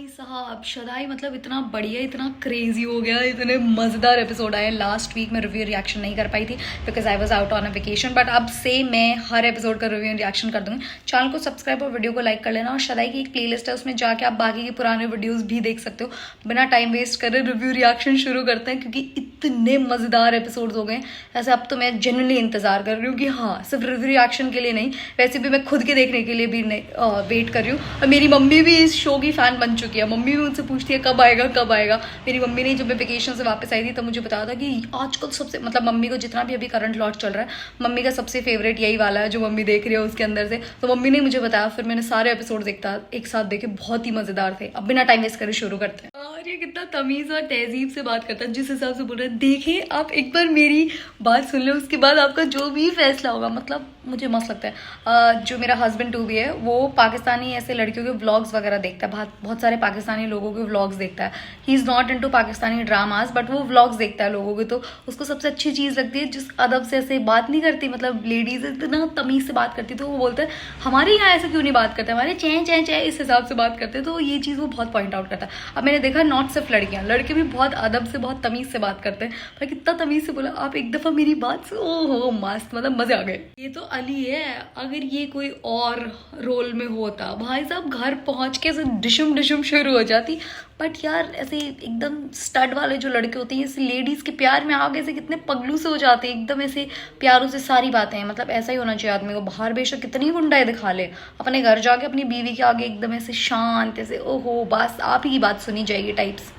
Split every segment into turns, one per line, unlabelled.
भाई साहब शदाई मतलब इतना बढ़िया इतना क्रेजी हो गया, इतने मज़ेदार एपिसोड आए। लास्ट वीक मैं रिव्यू रिएक्शन नहीं कर पाई थी because I was out on a vacation, but अब से मैं हर एपिसोड का रिव्यू रिएक्शन कर दूंगी। चैनल को सब्सक्राइब और वीडियो को लाइक कर लेना, और शदाई की एक प्लेलिस्ट है उसमें जाके आप बाकी के पुराने वीडियोस भी देख सकते हो। बिना टाइम वेस्ट करे रिव्यू रिएक्शन शुरू करते हैं क्योंकि इतने मज़ेदार एपिसोड्स हो गए। ऐसे अब तो मैं जेन्युइनली इंतजार कर रही हूँ कि हाँ सिर्फ रिव्यू रिएक्शन के लिए नहीं, वैसे भी मैं खुद के देखने के लिए भी वेट कर रही हूँ। और मेरी मम्मी भी इस शो की फैन बन चुकी है। मम्मी भी मुझसे पूछती है कब आएगा कब आएगा। मेरी मम्मी ने जब मैं वेकेशन से वापस आई थी तब मुझे बताया था कि आजकल सबसे मतलब मम्मी को जितना भी अभी करंट लॉट चल रहा है, मम्मी का सबसे फेवरेट यही वाला है जो मम्मी देख रही है उसके अंदर से। तो मम्मी ने मुझे बताया, फिर मैंने सारे एपिसोड एक साथ देखे, बहुत ही मजेदार थे। अब बिना टाइम वेस्ट करे शुरू करते हैं। और ये कितना तमीज और तहजीब से बात करता है, जिस हिसाब से बोल रहे हैं। देखिए आप एक बार मेरी बात सुन लो, उसके बाद आपका जो भी फैसला होगा। मतलब मुझे मस्त लगता है। जो मेरा हस्बैंड टू भी है वो पाकिस्तानी ऐसे लड़कियों के व्लॉग्स वगैरह देखता है, बहुत सारे पाकिस्तानी लोगों के व्लॉग्स देखता है। He is not into Pakistani dramas, but वो व्लॉग्स देखता है लोगों के। तो उसको सबसे अच्छी चीज़ लगती है जिस अदब से ऐसे बात नहीं करती, मतलब लेडीज इतना तमीज़ से बात करती। तो वो बोलता है हमारे यहाँ ऐसे क्यों नहीं बात करते, हमारे चैन चैन चैन इस हिसाब से बात करते हैं। तो ये चीज़ वो बहुत पॉइंट आउट करता है। अब मैंने देखा नॉट सिर्फ लड़कियाँ, लड़के भी बहुत अदब से बहुत तमीज़ से बात करते हैं। भाई कितना तमीज़ से बोला आप एक दफ़ा मेरी बात से, ओहो मस्त, मतलब मज़े आ गए। ये तो अली है, अगर ये कोई और रोल में होता भाई साहब घर पहुंच के ऐसे डिशुम डिशुम शुरू हो जाती। बट यार ऐसे एकदम स्टड वाले जो लड़के होते हैं ऐसे लेडीज के प्यार में आगे से कितने पगलू से हो जाते हैं, एकदम ऐसे प्यारों से सारी बातें हैं। मतलब ऐसा ही होना चाहिए आदमी को। बाहर बेशक कितनी गुंडाई दिखा ले, अपने घर जाके अपनी बीवी के आगे एकदम ऐसे शांत ऐसे ओहो बस आप ही की बात सुनी जाएगी टाइप्स।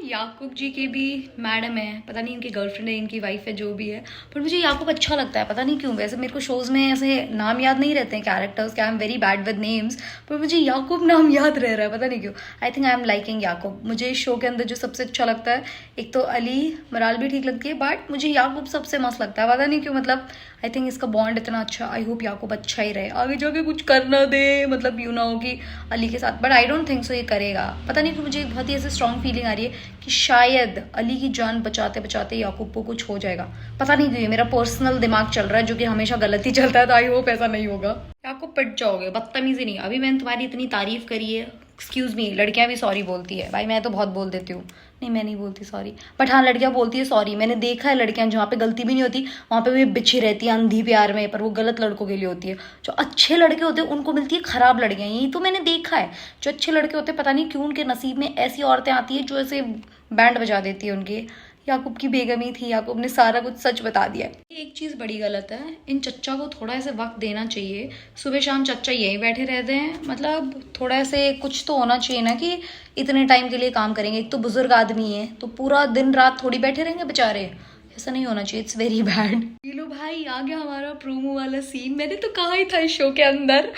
याकूब जी के भी मैडम है, पता नहीं इनकी गर्लफ्रेंड है इनकी वाइफ है जो भी है, पर मुझे याकूब अच्छा लगता है पता नहीं क्यों। वैसे मेरे को शोज में ऐसे नाम याद नहीं रहते हैं कैरेक्टर्स के, I am very bad with names, पर मुझे याकूब नाम याद रह रहा है पता नहीं क्यों। I think I am liking Yakub. मुझे इस शो के अंदर जो सबसे अच्छा लगता है, एक तो अली मराल भी ठीक लगती है, बट मुझे याकूब सबसे मस्त लगता है पता नहीं क्यों। मतलब आई थिंक इसका बॉन्ड इतना अच्छा, आई होप याकूब अच्छा ही रहे, आगे जाके कुछ कर ना दे, मतलब यू ना हो कि अली के साथ। But I don't think so ये करेगा, पता नहीं क्यों मुझे बहुत ही ऐसे स्ट्रॉन्ग फीलिंग आ रही है कि शायद अली की जान बचाते बचाते याकूब को कुछ हो जाएगा। पता नहीं क्यों, मेरा पर्सनल दिमाग चल रहा है जो कि हमेशा गलत ही चलता है। तो आई होप ऐसा नहीं होगा। याकूब पिट जाओगे, बदतमीजी नहीं। अभी मैंने तुम्हारी इतनी तारीफ करी है, एक्सक्यूज मी, लड़कियां भी सॉरी बोलती है भाई, मैं तो बहुत बोल देती हूँ। नहीं मैं नहीं बोलती सॉरी, बट हाँ लड़कियां बोलती है सॉरी। मैंने देखा है लड़कियां जहाँ पे गलती भी नहीं होती वहाँ पे भी बिछी रहती है अंधी प्यार में, पर वो गलत लड़कों के लिए होती है। जो अच्छे लड़के होते हैं उनको मिलती है खराब लड़कियां, यही तो मैंने देखा है। जो अच्छे लड़के होते हैं पता नहीं क्यों उनके नसीब में ऐसी औरतें आती है जो ऐसे बैंड बजा देती है उनके। याकूब की बेगमी थी, याकूब ने सारा कुछ सच बता दिया। एक चीज़ बड़ी गलत है, इन चच्चा को थोड़ा ऐसे वक्त देना चाहिए। सुबह शाम चच्चा यहीं बैठे रहते हैं, मतलब थोड़ा ऐसे कुछ तो होना चाहिए ना कि इतने टाइम के लिए काम करेंगे। एक तो बुजुर्ग आदमी है तो पूरा दिन रात थोड़ी बैठे रहेंगे बेचारे, ऐसा नहीं होना चाहिए। It's very bad. लो भाई आ गया हमारा प्रोमो वाला सीन। मैंने तो कहा ही था इस शो के अंदर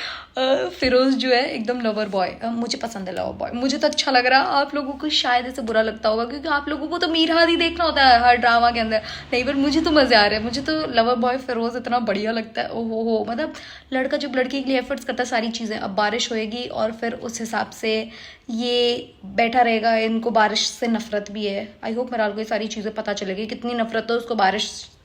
फिरोज जो है एकदम लवर बॉय, मुझे पसंद है लवर बॉय, मुझे तो अच्छा लग रहा है। आप लोगों को शायद ऐसे बुरा लगता होगा क्योंकि आप लोगों को तो मीर हादी देखना होता है हर ड्रामा के अंदर, नहीं पर मुझे तो मजे आ रहे हैं। मुझे तो लवर बॉय फिरोज इतना बढ़िया लगता है, ओहो हो। मतलब लड़का जब लड़की के लिए एफर्ट्स करता है सारी चीज़ें। अब बारिश होएगी और फिर उस हिसाब से ये बैठा रहेगा, इनको बारिश से नफरत भी है। आई होप मेरा को ये सारी चीज़ें पता चलेगी कितनी नफरत है उसको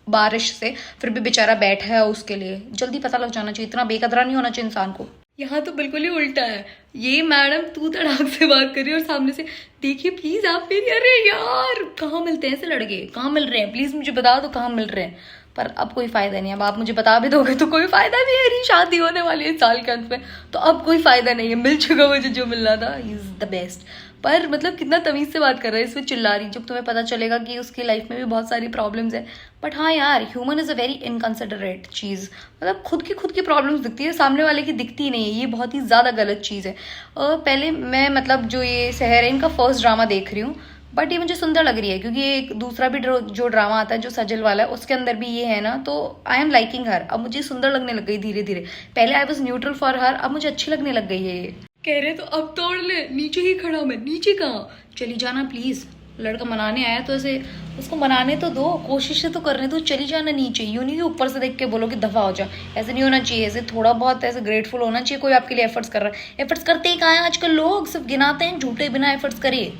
बारिश से, फिर भी बेचारा बैठा है उसके लिए। जल्दी पता लग जाना चाहिए, इतना बेकदरा नहीं होना चाहिए इंसान को। यहाँ तो बिल्कुल ही उल्टा है, ये मैडम तू तड़ाक से बात कर रही है और सामने से देखिए प्लीज आप मेरी, अरे यार कहाँ मिलते हैं ऐसे लड़के, कहाँ मिल रहे हैं प्लीज मुझे बता दो कहाँ मिल रहे हैं। पर अब कोई फायदा नहीं, अब आप मुझे बता भी दोगे तो कोई फायदा नहीं है। मेरी शादी होने वाली है साल के अंत में, तो अब कोई फायदा नहीं है। मिल चुका मुझे जो मिलना था, ही इज द बेस्ट। पर मतलब कितना तमीज से बात कर रहा है, इसमें चिल्ला रही जब तुम्हें पता चलेगा कि उसकी लाइफ में भी बहुत सारी प्रॉब्लम्स है। बट हाँ यार human is a very inconsiderate चीज़, मतलब खुद की प्रॉब्लम्स दिखती है, सामने वाले की दिखती नहीं है। ये बहुत ही ज़्यादा गलत चीज़ है। पहले मैं मतलब जो ये शहर है इनका फर्स्ट ड्रामा देख रही हूँ, बट ये मुझे सुंदर लग रही है क्योंकि एक दूसरा भी जो ड्रामा आता है जो सजल वाला है उसके अंदर भी ये है ना, तो आई एम लाइकिंग हर। अब मुझे सुंदर लगने लग गई धीरे धीरे। पहले I was neutral for her, अब मुझे अच्छी लगने लग गई है ये। कह रहे तो अब तोड़ ले, नीचे ही खड़ा मैं, नीचे कहाँ, चली जाना प्लीज। लड़का मनाने आया तो ऐसे उसको मनाने तो दो, कोशिश तो करने दो, चली जाना नीचे। यूं नहीं कि ऊपर से देख के बोलो कि दफा हो जा, ऐसे नहीं होना चाहिए। ऐसे थोड़ा बहुत ऐसे ग्रेटफुल होना चाहिए, कोई आपके लिए एफर्ट्स कर रहा है। एफर्ट्स करते ही कहाँ है आजकल लोग, सिर्फ गिनाते हैं झूठे बिना एफर्ट्स करे।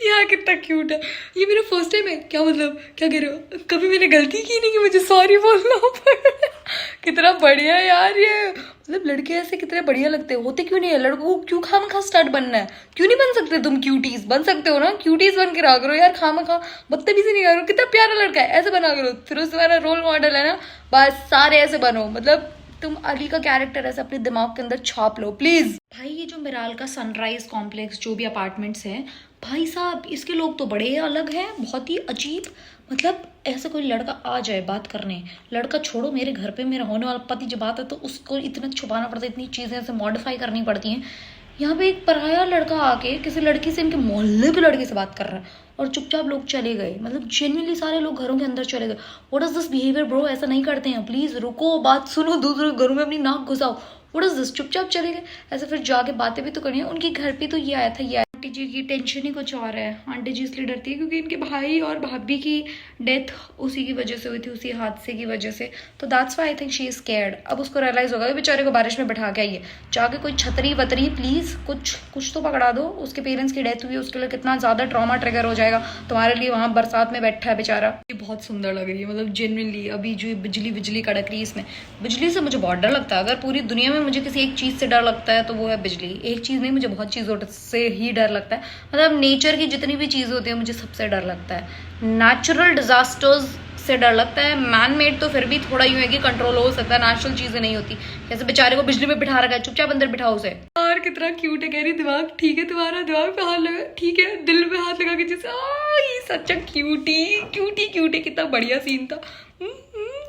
यार कितना क्यूट है। ये मेरा फर्स्ट टाइम है क्या? मतलब क्या कह रहे हो? कभी मैंने गलती की नहीं कि मुझे सॉरी बोलना पड़ा। कितना बढ़िया है यार ये। मतलब लड़के ऐसे कितने बढ़िया लगते हैं। होते क्यों नहीं है? लड़कों को क्यों खामखा स्टार्ट बनना है? क्यों नहीं बन सकते तुम? क्यूटीज बन सकते हो ना, क्यूटीज बन के रहा करो यार। खामखा बदतमीजी नहीं करो। कितना प्यारा लड़का है, ऐसे बना करो। फिर उस तुम्हारा रोल मॉडल है ना, बस सारे ऐसे बनो। मतलब तुम अली का कैरेक्टर ऐसे अपने दिमाग के अंदर छाप लो प्लीज। भाई ये जो मिराल का सनराइज कॉम्प्लेक्स जो भी अपार्टमेंट्स हैं, भाई साहब इसके लोग तो बड़े अलग हैं, बहुत ही अजीब। मतलब ऐसा कोई लड़का आ जाए बात करने, लड़का छोड़ो, मेरे घर पे मेरा होने वाला पति जब आता है तो उसको इतना छुपाना पड़ता है, इतनी चीज़ें ऐसे मॉडिफाई करनी पड़ती हैं। यहाँ पे एक पराया लड़का आके किसी लड़की से, इनके मोहल्ले के लड़के से बात कर रहा है और चुपचाप लोग चले गए। मतलब जेन्युइनली सारे लोग घरों के अंदर चले गए। What is this behaviour bro? ऐसा नहीं करते हैं, प्लीज रुको, बात सुनो, दूसरे घरों में अपनी नाक घुसाओ। What is this? चुपचाप चले गए ऐसे। फिर जाके बातें भी तो करनी है। उनके घर पे तो ये आया था, ये आंटी जी की टेंशन ही कुछ और है। आंटी जी इसलिए डरती है क्योंकि इनके भाई और भाभी की डेथ उसी की वजह से हुई थी, उसी हादसे की वजह से। तो that's why I think she is scared. अब उसको रियलाइज होगा कि बेचारे को बारिश में बैठा के आइए, जाके कोई छतरी वतरी प्लीज कुछ तो पकड़ा दो। उसके पेरेंट्स की डेथ हुई है, उसके लिए कितना ज्यादा ट्रॉमा ट्रिगर हो जाएगा तुम्हारे लिए। वहां बरसात में बैठा है बेचारा। ये बहुत सुंदर लग रही है, मतलब जेन्युइनली। अभी जो बिजली बिजली कड़क रही है इसमें, बिजली से मुझे बहुत डर लगता है। अगर पूरी दुनिया में मुझे किसी एक चीज से डर लगता है तो वो है बिजली। एक चीज नहीं, मुझे बहुत चीजों से ही डर लगता है। मतलब नेचर की जितनी भी चीजें होती है मुझे सबसे डर लगता है। नेचुरल डिजास्टर्स से डर लगता है। मैन मेड तो फिर भी थोड़ा यूं है कि कंट्रोल हो सकता है, नेचुरल चीजें नहीं होती। जैसे बेचारे को बिजली में बिठा रखा है, चुपचाप अंदर बिठाओ उसे। यार कितना क्यूट है। कह रही दिमाग ठीक है तुम्हारा, दिमाग पे हाथ लगा, ठीक है दिल पे हाथ लगा के जैसे सच क्यूटी क्यूटी क्यूटी। कितना बढ़िया सीन था।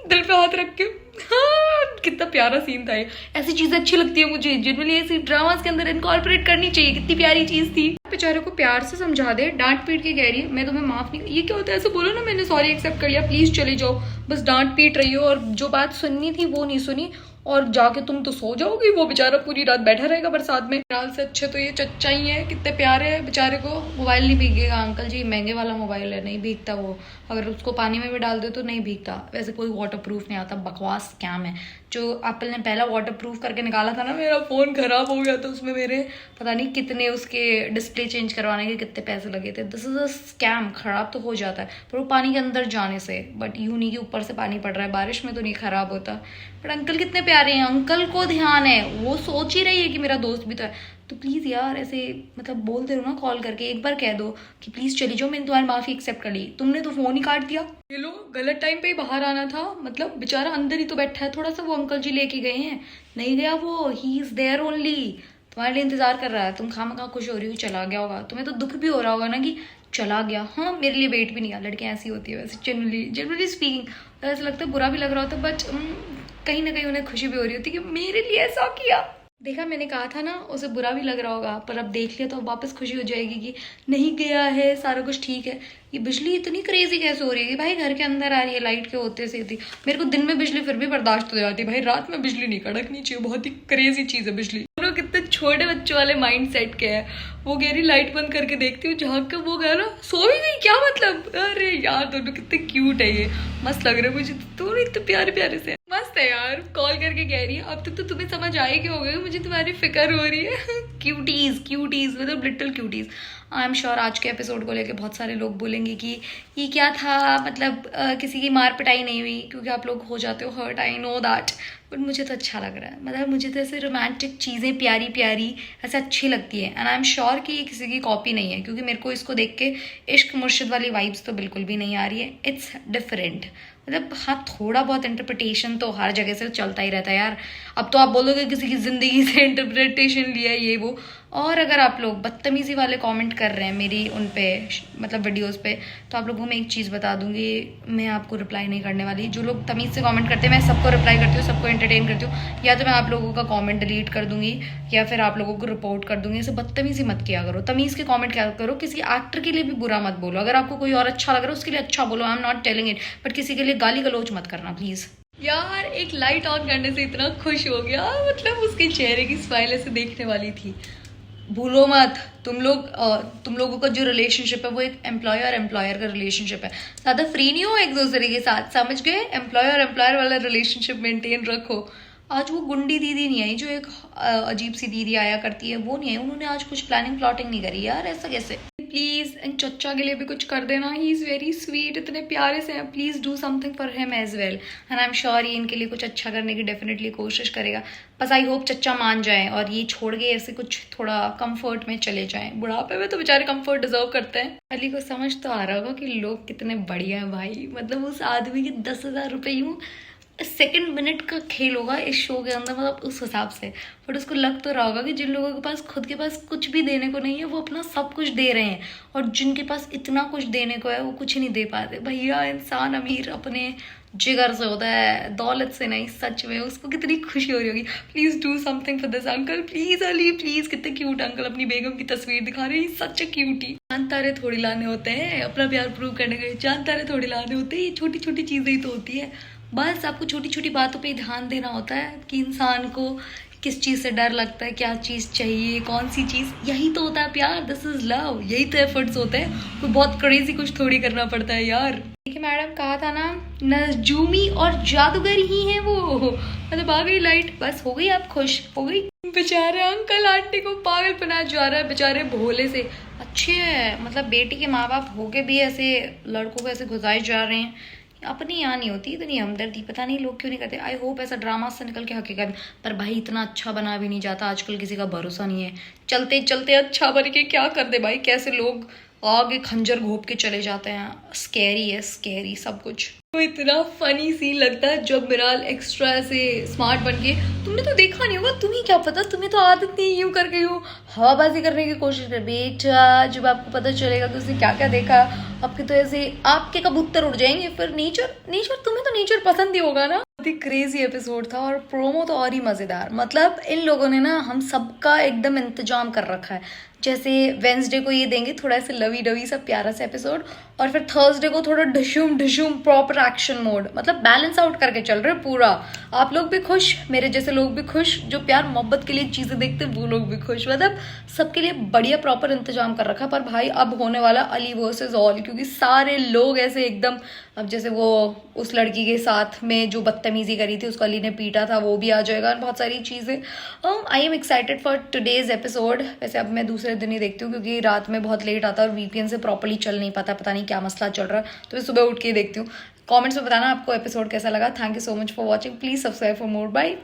दिल पे हाथ रख के, हाँ कितना प्यारा सीन था ये। ऐसी चीजें अच्छी लगती है मुझे जनरली, ऐसी ड्रामास के अंदर इनकॉर्पोरेट करनी चाहिए। कितनी प्यारी चीज थी। बेचारे को प्यार से समझा दे, डांट पीट के कह रही है मैं तुम्हें माफ नहीं। ये क्या होता है? ऐसे बोलो ना मैंने सॉरी एक्सेप्ट कर लिया, प्लीज चले जाओ। बस डांट पीट रही हो और जो बात सुननी थी वो नहीं सुनी और जाके तुम तो सो जाओगी। वो बेचारा पूरी रात बैठा रहेगा बरसात में। फिलहाल से अच्छे तो ये चच्चा ही है, कितने प्यारे है। बेचारे को मोबाइल नहीं भीगेगा अंकल जी, महंगे वाला मोबाइल है, नहीं भीगता वो। अगर उसको पानी में भी डाल दो तो नहीं भीगता। वैसे कोई वाटर प्रूफ नहीं आता, बकवास स्कैम है। जो एप्पल ने पहला वाटर प्रूफ करके निकाला था ना, मेरा फोन खराब हो गया था, उसमें मेरे पता नहीं कितने उसके डिस्प्ले चेंज करवाने के कितने पैसे लगे थे। This is a scam. खराब तो हो जाता है पर वो पानी के अंदर जाने से, बट यूं नहीं कि ऊपर से पानी पड़ रहा है। बारिश में तो नहीं खराब होता। बट अंकल कितने प्यारे हैं, अंकल को ध्यान है, वो सोच ही रही है कि मेरा दोस्त भी तो है। तो प्लीज़ यार ऐसे मतलब बोल दे रहो ना, कॉल करके एक बार कह दो कि प्लीज़ चली जाओ, मैंने तुम्हारी माफ़ी एक्सेप्ट कर ली। तुमने तो फ़ोन ही काट दिया। ये लो गलत टाइम पे ही बाहर आना था। मतलब बेचारा अंदर ही तो बैठा है, थोड़ा सा वो अंकल जी लेके गए हैं, नहीं गया वो। ही इज़ देयर ओनली, तुम्हारे लिए इंतजार कर रहा है। तुम खामखा खुश हो रही हो, चला गया होगा। तुम्हें तो दुख भी हो रहा होगा ना कि चला गया। हाँ मेरे लिए वेट भी नहीं किया। लड़कियाँ ऐसी होती है वैसे जनरली स्पीकिंग। ऐसा लगता है बुरा भी लग रहा होता है, बट कहीं ना कहीं उन्हें खुशी भी हो रही होती कि मेरे लिए ऐसा किया। देखा मैंने कहा था ना, उसे बुरा भी लग रहा होगा, पर अब देख लिया तो अब वापस खुशी हो जाएगी कि नहीं गया है, सारा कुछ ठीक है। ये बिजली इतनी क्रेजी कैसे हो रही है कि भाई घर के अंदर आ रही है लाइट के होते से थी। मेरे को दिन में बिजली फिर भी बर्दाश्त हो जाती है, भाई रात में बिजली नहीं कड़कनी चाहिए। बहुत ही क्रेजी चीज़ है बिजली। दोनों कितने छोटे बच्चों वाले माइंड सेट के है। वो कह रही लाइट बंद करके देखती हूँ, जहाँ का वो कह रहा सो ही गई क्या मतलब। अरे यार दोनों कितने क्यूट है, ये मस्त लग रहे हैं मुझे। दोनों इतने प्यारे प्यारे से मस्त है यार। कॉल करके कह रही है अब तक तो तुम्हें समझ आएगी हो गई, मुझे तुम्हारी फिक्र हो रही है। क्यूटीज मतलब little cuties. I am sure आज के एपिसोड को लेके बहुत सारे लोग बोलेंगे कि ये क्या था, मतलब किसी की मार पिटाई नहीं हुई, क्योंकि आप लोग हो जाते हो hurt, I know that. But मुझे तो अच्छा लग रहा है। मतलब मुझे तो ऐसे रोमांटिक चीज़ें प्यारी प्यारी ऐसे अच्छी लगती है। एंड आई एम श्योर कि ये किसी की कॉपी नहीं है, क्योंकि मेरे को इसको देख के इश्क मुर्शिद वाली वाइब्स तो बिल्कुल भी नहीं आ रही है। It's different. मतलब हाँ थोड़ा बहुत इंटरप्रिटेशन तो हर जगह से चलता ही रहता है यार। अब तो आप बोलोगे किसी की ज़िंदगी से इंटरप्रिटेशन लिया ये वो। और अगर आप लोग बदतमीज़ी वाले कमेंट कर रहे हैं मेरी उन पे मतलब वीडियोस पे, तो आप लोगों को मैं एक चीज़ बता दूंगी, मैं आपको रिप्लाई नहीं करने वाली। जो लोग तमीज़ से कमेंट करते हैं मैं सबको रिप्लाई करती हूँ, सबको एंटरटेन करती हूँ। या तो मैं आप लोगों का कमेंट डिलीट कर दूंगी या फिर आप लोगों को रिपोर्ट कर दूंगी। ऐसे बदतमीज़ी मत किया करो, तमीज़ के कमेंट क्या करो। किसी एक्टर के लिए भी बुरा मत बोलो। अगर आपको कोई और अच्छा लग रहा है उसके लिए अच्छा बोलो, I am not telling it. But किसी के लिए गाली गलौज मत करना प्लीज़। यार एक लाइट ऑन करने से इतना खुश हो गया, मतलब उसके चेहरे की स्माइल ऐसे देखने वाली थी। भूलो मत तुम लोगों का जो रिलेशनशिप है वो एक एम्प्लॉयर एम्प्लॉयर का रिलेशनशिप है। ज़्यादा फ्री नहीं हो एक दूसरे के साथ, समझ गए? एम्प्लॉयर एम्प्लॉयर वाला रिलेशनशिप मेंटेन रखो। आज वो गुंडी दीदी नहीं आई, जो एक अजीब सी दीदी आया करती है, वो नहीं आई। उन्होंने आज कुछ प्लानिंग प्लॉटिंग नहीं करी यार, ऐसा कैसे? प्लीज़ इन चच्चा के लिए भी कुछ कर देना, ही इज़ वेरी स्वीट, इतने प्यारे से हैं, please do something for him as well, and I am sure ये इनके लिए कुछ अच्छा करने की डेफिनेटली कोशिश करेगा। बस आई होप चच्चा मान जाए और ये छोड़ के ऐसे कुछ थोड़ा कंफर्ट में चले जाएं, बुढ़ापे में तो बेचारे कंफर्ट डिजर्व करते हैं। अली को समझ तो आ रहा होगा कि लोग कितने बढ़िया हैं भाई, मतलब उस आदमी के 10,000 रुपये यूँ सेकंड मिनट का खेल होगा इस शो के अंदर, मतलब उस हिसाब से। बट उसको लग तो रहा होगा कि जिन लोगों के पास खुद के पास कुछ भी देने को नहीं है वो अपना सब कुछ दे रहे हैं, और जिनके पास इतना कुछ देने को है वो कुछ नहीं दे पाते। भैया इंसान अमीर अपने जिगर से होता है, दौलत से नहीं। सच में उसको कितनी खुशी हो रही होगी। Please do something for this uncle, please Ali please. कितने क्यूट अंकल अपनी बेगम की तस्वीर दिखा रहे हैं, सच ए क्यूटी। चांद तारे थोड़ी लाने होते हैं अपना प्यार प्रूव करने के, चांद तारे थोड़ी लाने होते हैं, ये छोटी छोटी चीजें ही तो होती है। बस आपको छोटी छोटी बातों पे ध्यान देना होता है कि इंसान को किस चीज़ से डर लगता है, क्या चीज़ चाहिए, कौन सी चीज़, यही तो होता है प्यार। दिस इज लव, यही तो एफर्ट्स होते हैं, कोई बहुत क्रेजी कुछ थोड़ी करना पड़ता है यार। देखिए मैडम कहा था ना, नजूमी और जादूगर ही है वो, मतलब आ गई लाइट, बस हो गई आप खुश, हो गई। बेचारे अंकल आंटी को पागल बनाया जा रहा है, बेचारे भोले से अच्छे है, मतलब बेटी के माँ बाप होके भी ऐसे लड़कों को ऐसे घुसाए जा रहे हैं। अपनी यहाँ नहीं होती इतनी हमदर्दी, पता नहीं लोग क्यों नहीं करते। आई होप ऐसा ड्रामा से निकल के हकीकत, पर भाई इतना अच्छा बना भी नहीं जाता, आजकल किसी का भरोसा नहीं है। चलते चलते अच्छा बन के क्या कर दे भाई, कैसे लोग आगे खंजर घोप के चले जाते हैं। स्कैरी है, स्कैरी सब कुछ। तो इतना फनी सीन लगता है जब मिराल एक्स्ट्रा ऐसे स्मार्ट बन के, तुमने तो देखा नहीं होगा, तुम्हें क्या पता, तुम्हें तो आदत नहीं यूं करके यूं हवाबाजी करने की कोशिश कर। बेटा जब आपको पता चलेगा कि उसने क्या क्या देखा, आपके तो ऐसे आपके कबूतर उड़ जाएंगे। फिर नेचर नेचर, तुम्हें तो नेचर पसंद ही होगा ना। बहुत ही क्रेजी एपिसोड था और प्रोमो तो और ही मजेदार। मतलब इन लोगों ने ना हम सबका एकदम इंतजाम कर रखा है। जैसे वेंसडे को ये देंगे थोड़ा ऐसे लवी डवी सा प्यारा सा एपिसोड, और फिर थर्सडे को थोड़ा Dhishoom Dhishoom proper action mode, मतलब बैलेंस आउट करके चल रहे पूरा। आप लोग भी खुश, मेरे जैसे लोग भी खुश, जो प्यार मोहब्बत के लिए चीजें देखते हैं वो लोग भी खुश, मतलब सबके लिए बढ़िया प्रॉपर इंतजाम कर रखा। पर भाई अब होने वाला अली वर्सेस ऑल, क्योंकि सारे लोग ऐसे एकदम, अब जैसे वो उस लड़की के साथ में जो बदतमीजी करी थी उसको अली ने पीटा था, वो भी आ जाएगा, बहुत सारी चीजें। I am excited for today's episode. वैसे अब मैं दूसरे दिन ही देखती हूँ क्योंकि रात में बहुत लेट आता है और वीपीएन से प्रॉपर्ली चल नहीं पाता, पता नहीं क्या मसला चल रहा है, तो मैं सुबह उठ के ही देखती हूँ। कमेंट्स में बताना आपको एपिसोड कैसा लगा। Thank you so much for watching, please subscribe for more, bye.